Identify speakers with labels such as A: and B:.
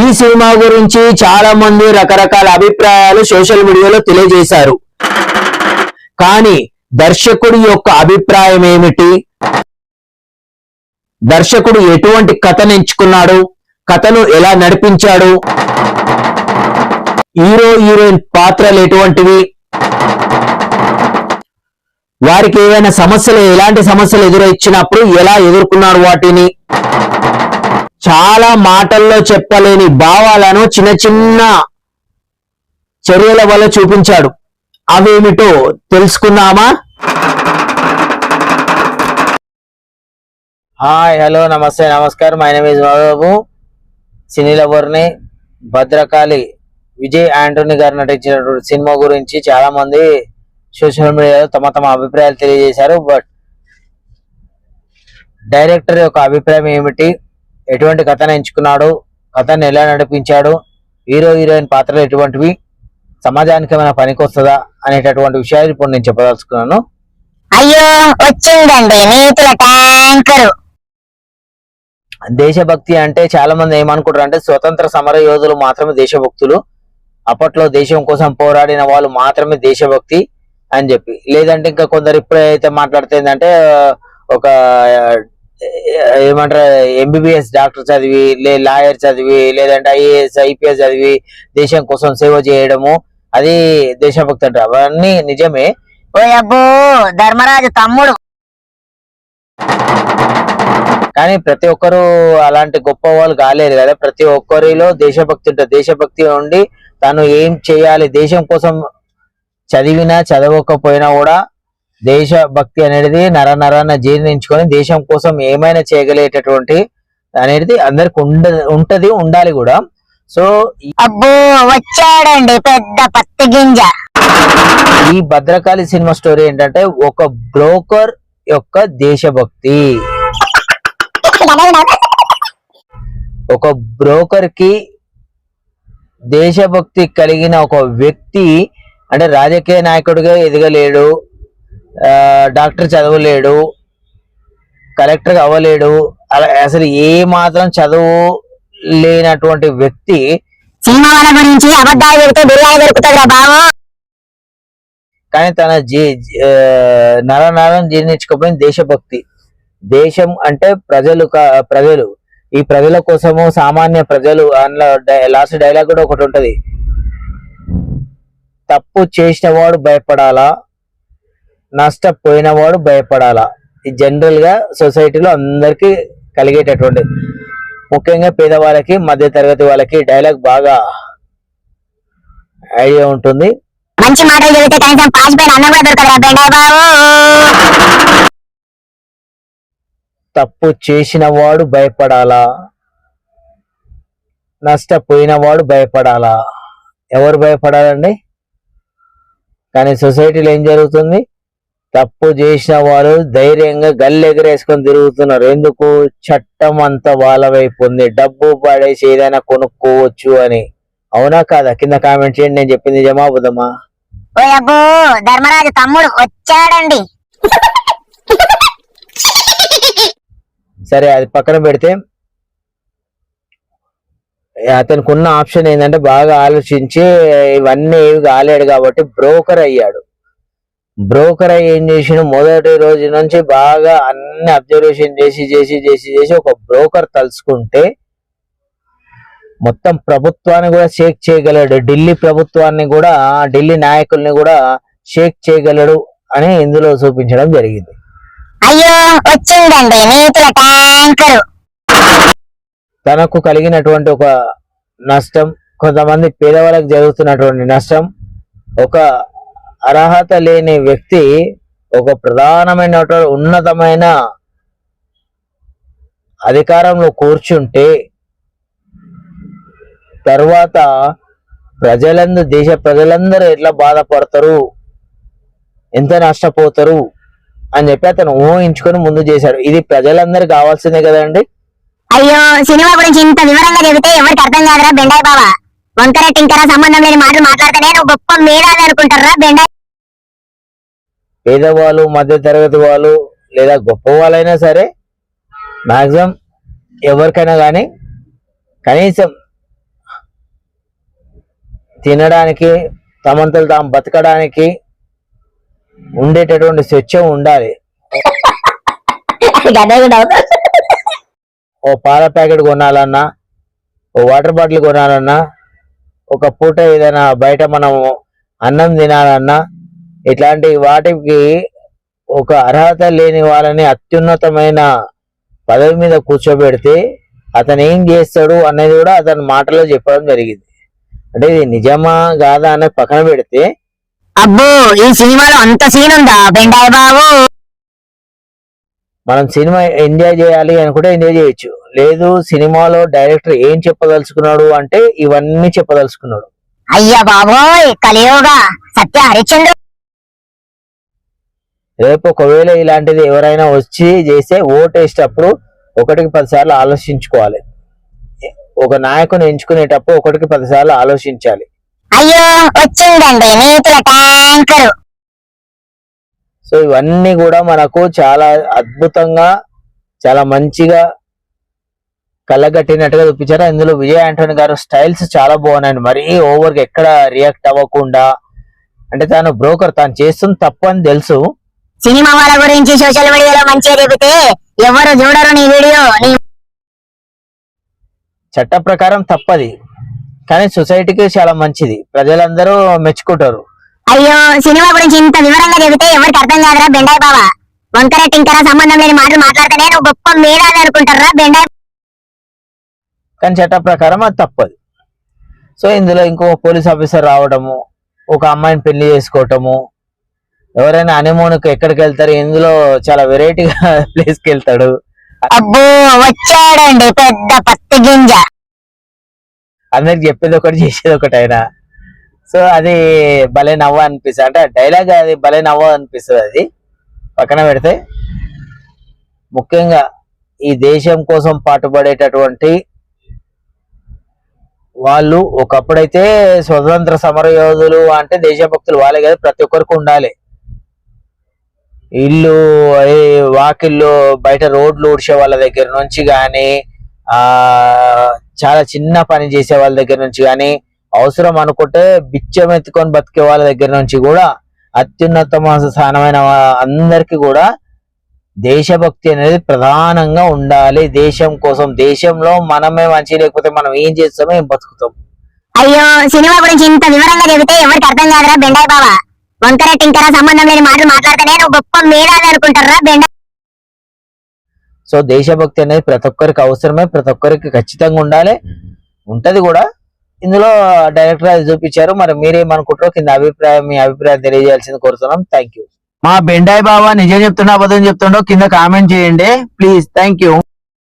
A: ఈ సినిమా గురించి చాలా మంది రకరకాల అభిప్రాయాలు సోషల్ మీడియాలో తెలియజేశారు. కానీ దర్శకుడి యొక్క అభిప్రాయం ఏమిటి, దర్శకుడు ఎటువంటి కథను ఎంచుకున్నాడు, కథను ఎలా నడిపించాడు, హీరో హీరోయిన్ పాత్రలు ఎటువంటివి, వారికి ఏవైనా సమస్యలు, ఎలాంటి సమస్యలు ఎదురొచ్చినప్పుడు ఎలా ఎదుర్కొన్నారు వాటిని, చాలా మాటల్లో చెప్పలేని భావాలను చిన్న చిన్న చర్యల వల్ల చూపించాడు. అవేమిటో తెలుసుకుందామా? హాయ్, హలో, నమస్తే, నమస్కారం. My name is Babu. Cine లవర్ని. భద్రకాళి విజయ్ ఆంటోనీ గారు నటించినటువంటి సినిమా గురించి చాలా మంది సోషల్ మీడియాలో తమ తమ అభిప్రాయాలు తెలియజేశారు. బట్ డైరెక్టర్ యొక్క అభిప్రాయం ఏమిటి, ఎటువంటి కథను ఎంచుకున్నాడు, కథను ఎలా నడిపించాడు, హీరో హీరోయిన్ పాత్రలు ఎటువంటివి, సమాజానికి ఏమైనా పనికొస్తుందా అనేటటువంటి విషయాలు ఇప్పుడు నేను చెప్పదలుచుకున్నాను.
B: అయ్యో వచ్చిందండి నీతుల ట్యాంకరు.
A: దేశభక్తి అంటే చాలా మంది ఏమనుకుంటారు అంటే స్వతంత్ర సమర యోధులు మాత్రమే దేశభక్తులు, అప్పట్లో దేశం కోసం పోరాడిన వాళ్ళు మాత్రమే దేశభక్తి అని చెప్పి. లేదంటే ఇంకా కొందరు ఇప్పుడైతే మాట్లాడుతుందంటే ఒక ఏమంటారు ఎంబీబీఎస్ డాక్టర్ చదివి, లాయర్ చదివి, లేదంటే ఐఏఎస్ ఐపీఎస్ చదివి దేశం కోసం సేవ చేయడము, అది దేశభక్తి అంటారు. అవన్నీ నిజమే.
B: ఓ అబ్బో ధర్మరాజు తమ్ముడు.
A: కానీ ప్రతి ఒక్కరు అలాంటి గొప్ప వాళ్ళు కాలేరు కదా. ప్రతి ఒక్కరిలో దేశభక్తి ఉంటుంది. దేశభక్తి ఉండి తను ఏం చేయాలి, దేశం కోసం చదివినా చదవకపోయినా కూడా దేశభక్తి అనేది నరనరాన జీర్ణించుకొని దేశం కోసం ఏమైనా చేయగలిగేటటువంటి అనేది అందరికి ఉంటది, ఉండాలి కూడా. సో
B: అబ్బో వచ్చాడండి పెద్ద పత్తి గింజ.
A: ఈ భద్రకాళి సినిమా స్టోరీ ఏంటంటే ఒక బ్రోకర్ యొక్క దేశభక్తి. ఒక బ్రోకర్ కి దేశభక్తి కలిగిన ఒక వ్యక్తి, అంటే రాజకీయ నాయకుడిగా ఎదగలేడు, డాక్టర్ చదవలేడు, కలెక్టర్ అవ్వలేడు, అలా అసలు ఏ మాత్రం చదువు లేనటువంటి వ్యక్తి
B: సినిమా వాళ్ళ గురించి అబద్ధాలు చెబితే బిర్యానీ దొరుకుతుందిరా బాబు.
A: కానీ తన నరం జీర్ణించుకోపోయిన దేశభక్తి. దేశం అంటే ప్రజలు ఈ ప్రజల కోసము, సామాన్య ప్రజలు. అందులో లాస్ట్ డైలాగ్ కూడా ఒకటి ఉంటది, తప్పు చేసిన వాడు భయపడాలా, నష్టపోయినవాడు భయపడాలా. ఇది జనరల్ గా సొసైటీలో అందరికి కలిగేటటువంటి, ముఖ్యంగా పేదవాళ్ళకి, మధ్య తరగతి వాళ్ళకి డైలాగ్ బాగా ఐడియా ఉంటుంది.
B: మంచి మాటలు చెబితే కనీసం పాచిపోయిన అన్నం కూడా దొరకదురా బెండాయి బాబు.
A: తప్పు చేసిన వాడు భయపడాలా, నష్టపోయిన వాడు భయపడాలా. ఎవరు భయపడాలండి? కానీ సొసైటీలో ఏం జరుగుతుంది? తప్పు చేసిన వారు ధైర్యంగా గల్లెగరేసుకొని తిరుగుతున్నారు. ఎందుకు? చట్టం అంతా వాళ్ళ వైపు ఉంది, డబ్బు పడేసి ఏదైనా కొనుక్కోవచ్చు అని. అవునా కాదా? కింద కామెంట్ చేయండి. నేను చెప్పింది నిజమా అబద్ధమా?
B: ఓ అబ్బో ధర్మరాజు తమ్ముడు వచ్చాడండి.
A: సరే, అది పక్కన పెడితే అతనికి ఉన్న ఆప్షన్ ఏంటంటే బాగా ఆలోచించి ఇవన్నీ ఏవి కాలేడు కాబట్టి బ్రోకర్ అయ్యాడు. బ్రోకర్ అయ్యి ఏం చేసిన, మొదటి రోజు నుంచి బాగా అన్ని అబ్జర్వేషన్ చేసి చేసి చేసి చేసి ఒక బ్రోకర్ తలుచుకుంటే మొత్తం ప్రభుత్వాన్ని కూడా షేక్ చేయగలడు, ఢిల్లీ ప్రభుత్వాన్ని కూడా, ఢిల్లీ నాయకుల్ని కూడా షేక్ చేయగలడు అని ఇందులో చూపించడం జరిగింది.
B: అయ్యో వచ్చిందండి నీతుల ట్యాంకరు.
A: తనకు కలిగినటువంటి ఒక నష్టం, కొంతమంది పేదవాళ్ళకి జరుగుతున్నటువంటి నష్టం, ఒక అర్హత లేని వ్యక్తి ఒక ప్రధానమైన ఉన్నతమైన అధికారంలో కూర్చుంటే తర్వాత దేశ ప్రజలందరూ ఎట్లా బాధపడతారు, ఎంత నష్టపోతారు అని చెప్పి అతను ఊహించుకొని ముందు చేశాడు. ఇది ప్రజలందరికి కావాల్సిందే కదండి.
B: అయ్యో సినిమా గురించి ఇంత వివరంగా చెబితే ఎవరికి అర్థం కాదురా బెండాయి బాబా. వంకర టింకర సంబంధం లేని మాటలు మాట్లాడితే నువ్వు గొప్ప మేధావి అనుకుంటారా బెండాయి.
A: పేదవాళ్ళు, మధ్య తరగతి వాళ్ళు, లేదా గొప్ప వాళ్ళైనా సరే, మాక్సిమం ఎవరికైనా కానీ కనీసం తినడానికి తమంతలు తాము బతకడానికి ఉండేటటువంటి స్వచ్ఛం ఉండాలి. ఓ పాల ప్యాకెట్ కొనాలన్నా, ఓ వాటర్ బాటిల్ కొనాలన్నా, ఒక పూట ఏదైనా బయట మనం అన్నం తినాలన్నా, ఇట్లాంటి వాటికి ఒక అర్హత లేని వాళ్ళని అత్యున్నతమైన పదవి మీద కూర్చోబెడితే అతను ఏం చేస్తాడు అనేది కూడా అతని మాటలో చెప్పడం జరిగింది. అంటే ఇది నిజమా కాదా అనేది పక్కన పెడితే,
B: అబ్బో ఈ సినిమాలో అంత సీన్ ఉందా బెండాయి బాబు?
A: మనం సినిమా ఎంజాయ్ చేయాలి అనుకుంటే ఎంజాయ్ చేయొచ్చు. లేదు, సినిమాలో డైరెక్టర్ ఏం చెప్పదలుచుకున్నాడు అంటే ఇవన్నీ చెప్పదలుచుకున్నాడు.
B: అయ్యా బాబోయ్, కలియోగా సత్య హరిశ్చంద్ర.
A: రేపు ఒకవేళ ఇలాంటిది ఎవరైనా వచ్చి చేస్తే ఓటేసేటప్పుడు 1కి 10 సార్లు ఆలోచించుకోవాలి. ఒక నాయకుని ఎంచుకునేటప్పుడు 1కి 10 సార్లు ఆలోచించాలి.
B: అయ్యో వచ్చిందండి నీతుల ట్యాంకరు.
A: సో ఇవన్నీ కూడా మనకు చాలా అద్భుతంగా, చాలా మంచిగా కళ్ళగట్టినట్టుగా చూపించారు. ఇందులో విజయ్ ఆంటోనీ గారు స్టైల్స్ చాలా బాగున్నాయండి. మరీ ఓవర్గా ఎక్కడ రియాక్ట్ అవ్వకుండా, అంటే తాను బ్రోకర్, తాను చేస్తుంది తప్పు అని తెలుసు.
B: సినిమా వాళ్ళ గురించి సోషల్ మీడియాలో మంచిగా చెబితే ఎవరు చూడరు నీ వీడియో. నీ
A: చట్ట ప్రకారం తప్పది, కానీ సొసైటీకి చాలా మంచిది, ప్రజలందరూ మెచ్చుకుంటారు.
B: అయ్యో సినిమా గురించి ఇంత వివరంగా చెబితే ఎవరికి అర్థం కాదురా బెండాయి బావా. వంకర టింకర సంబంధం లేని మాటలు మాట్లాడితేనే నువ్వు గొప్ప మేధావి అనుకుంటారా బెండాయి.
A: కానీ చట్ట ప్రకారం అది తప్పదు. సో ఇందులో ఇంకో పోలీస్ ఆఫీసర్ రావడము, ఒక అమ్మాయిని పెళ్లి చేసుకోవటము, ఎవరైనా హనీమూన్కి ఎక్కడికి వెళ్తారు, ఇందులో చాలా వెరైటీగా ప్లేస్కి వెళ్తాడు.
B: అబ్బో వచ్చాడండి పెద్ద పత్తి గింజ.
A: అందరికి చెప్పేది ఒకటి చేసేది ఒకటి అయినా. సో అది భలే నవ్వ అనిపిస్తుంది, అంటే డైలాగ్ అది భలే నవ్వ అనిపిస్తుంది. అది పక్కన పెడితే, ముఖ్యంగా ఈ దేశం కోసం పాటుపడేటటువంటి వాళ్ళు, ఒకప్పుడైతే స్వతంత్ర సమర యోధులు అంటే దేశభక్తులు వాళ్ళే కదా, ప్రతి ఒక్కరికి ఉండాలి. ఇల్లు వాకిళ్ళు బయట రోడ్లు ఊడ్చే వాళ్ళ దగ్గర నుంచి కానీ, చాలా చిన్న పని చేసే వాళ్ళ దగ్గర నుంచి కానీ, అవసరం అనుకుంటే బిచ్చం ఎత్తుకొని బతికే వాళ్ళ దగ్గర నుంచి కూడా, అత్యున్నతమ స్థానమైన అందరికి కూడా దేశభక్తి అనేది ప్రధానంగా ఉండాలి. దేశం కోసం, దేశంలో మనమే మంచి లేకపోతే మనం ఏం చేస్తామో ఏం బతుకుతాం.
B: అయ్యో సినిమా గురించి ఇంత వివరంగా చెబితే ఎవరికి అర్థం కాదురా బెండాయి బావా. వంకర టింకర సంబంధం లేని మాటలు మాట్లాడితేనే నువ్వు గొప్ప మేధావి అనుకుంటారా బెండాయి.
A: సో దేశభక్తి అనేది ప్రతి ఒక్కరికి అవసరమే, ప్రతి ఒక్కరికి ఖచ్చితంగా ఉండాలి, ఉంటది కూడా. ఇందులో డైరెక్టర్ అది చూపించారు. మరి మీరేమనుకుంటారో కింద మీ అభిప్రాయం తెలియజేయాల్సింది కోరుతున్నాం. Thank you. మా బెండాయి బాబా నిజం చెప్తున్నా అబద్ధం చెప్తుండో కింద కామెంట్ చేయండి ప్లీజ్. Thank you.